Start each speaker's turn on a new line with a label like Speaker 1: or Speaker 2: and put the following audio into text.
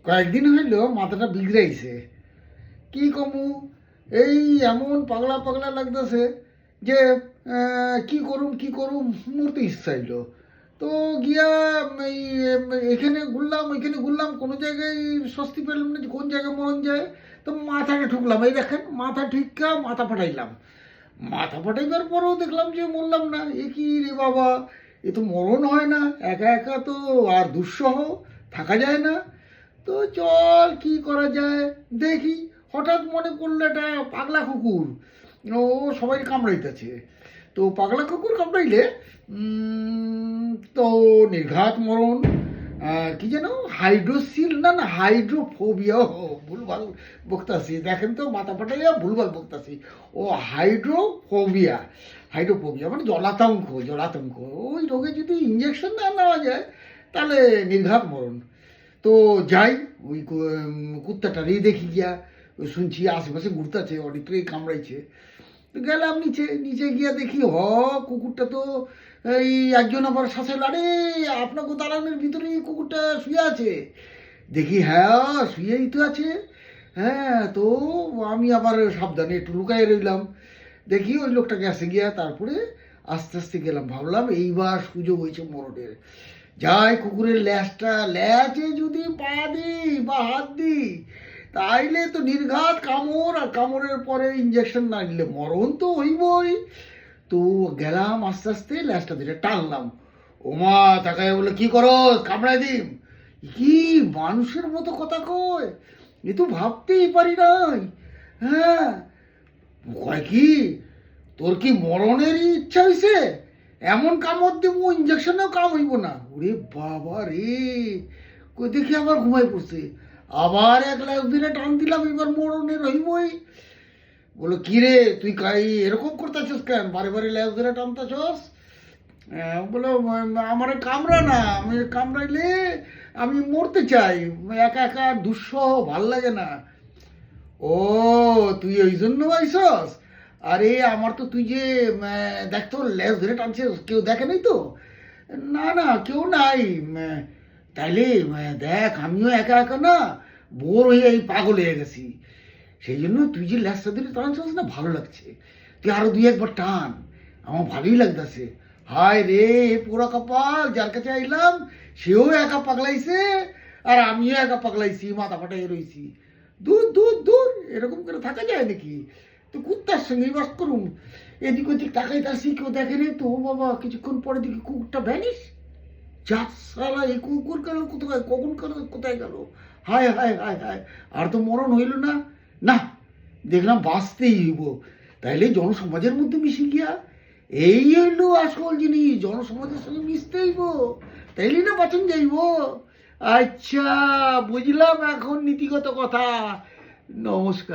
Speaker 1: কয়েকদিন হইল মাথাটা বিগড়াইছে। কি কমু, এই এমন পাগলা পাগলা লাগতেছে যে কি করুম মরতে ইচ্ছা হইলো। তো গিয়া এই এখানে ঘুরলাম ওইখানে ঘুরলাম, কোনো জায়গায় স্বস্তি পেলাম না যে কোন জায়গায় মরণ যায়। তো মাথাটা ঠুকলাম, এই দেখেন মাথা ঠিকা মাথা ফাটাইলাম। মাথা ফাটাইবার পরেও দেখলাম যে মরলাম না। এ কি রে বাবা, এ তো মরণ হয় না, একা একা তো আর দুঃসহ থাকা যায় না। তো চল কি করা যায় দেখি। হঠাৎ মনে পড়লো একটা পাগলা কুকুর, ও সবাই কামড়াইতেছে। তো পাগলা কুকুর কামড়াইলে তো নির্ঘাত মরণ। কি যেন হাইড্রোসিল না হাইড্রোফোবিয়া, ভুলভাল বকতাছি, দেখেন তো মাথা ফাটাইয়া ভুলভাল বকতাছি। ও হাইড্রোফোবিয়া, হাইড্রোফোবিয়া মানে জলাতঙ্ক। ওই রোগে যদি ইঞ্জেকশন না নেওয়া যায় তাহলে নির্ঘাত মরণ। তো যাই ওই কুত্তাটারই দেখি গিয়া, শুনছি আশেপাশে ঘুরতেছে, অনেকটাই কামড়াইছে। তো গেলাম নিচে, নিচে গিয়া দেখি কুকুরটা তো এই একজন আবার শাসে লাড়ে আপনাকে দালানের ভিতরে কুকুরটা শুয়ে আছে। দেখি হ্যাঁ শুয়েই তো আছে। হ্যাঁ, তো আমি আবার সাবধানে একটু লুকায় রইলাম। দেখি ওই লোকটা গেছে গিয়া, তারপরে আস্তে আস্তে গেলাম, ভাবলাম এইবার সুযোগ হয়েছে মরণের। যাই কুকুরের ল্যাচে যদি পা দিই বা হাত দিই তাইলে তো নির্ঘাত কামড়, আর কামড়ের পরে ইঞ্জেকশন না নিলে মরণ তো হইবই। তো গেলাম আস্তে আস্তে ল্যাচটা ধরে টানলাম। ওমা তাকায় বলে, কি করো, কামড়ায় দিম। কি মানুষের মতো কথা কয়, এ তো ভাবতেই পারি নাই। হ্যাঁ, কয় কি, তোর কি মরণের ইচ্ছা হয়েছে? এমন কামড় দেবো ইঞ্জেকশনেও কাম হইব না। ওরে বাবা রে, কই দেখি আবার ঘুমাই পড়ছে। আবার এক লাখ দিনে টান দিলাম, এবার মরণের হইবই। বলো কি রে তুই এরকম করতেছিস কেন, বারে বারে ল্যাস ধরে টানতেছস? বলো আমার কামড়া না, আমি কামড়াইলে আমি মরতে চাই, একা একা দুঃসহ ভাল লাগে না। ও তুই ওই জন্য আইসস? আরে আমার তো তুই যে দেখতো লেজ ধরে টানছিস, কেউ দেখে নাই তো? না না কেউ নাই। তাইলে দেখ আমিও একা একা না বোর হয়ে এই পাগল হয়ে গেছি। সেই জন্য তুই যে লেজটা ধরে টানছিস না, ভালো লাগছে। তুই আরো দুই একবার টান, আমার ভালোই লাগতেছে। হায় রে পোড়া কপাল, যার কাছে আইলাম সেও একা পাগলাইছে আর আমিও একা পাগলাইছি, মাথা ফাটাই রইছি। দূর দূর দূর, এরকম করে থাকা যায় নাকি? তো কুত্তার সঙ্গে বাস করুন, এদিক ওদিক তাকাইতাছি কেউ দেখে নি তো। ও বাবা, কিছুক্ষণ পরে দেখি কুকুরটা ভ্যানিস। যা সালা, এই কুকুর গেল কোথায়, কখন কোথায় গেল? হায় হায় হায় হায়, আর তো মরণ হইল না। না, দেখলাম বাঁচতেই হইব, তাইলে জনসমাজের মধ্যে মিশে গিয়া। এই হইল আসল জিনিস, জনসমাজের সঙ্গে মিশতে হইব, তাইলে না বাঁচন যাইব। আচ্ছা, বুঝলাম এখন নীতিগত কথা। নমস্কার।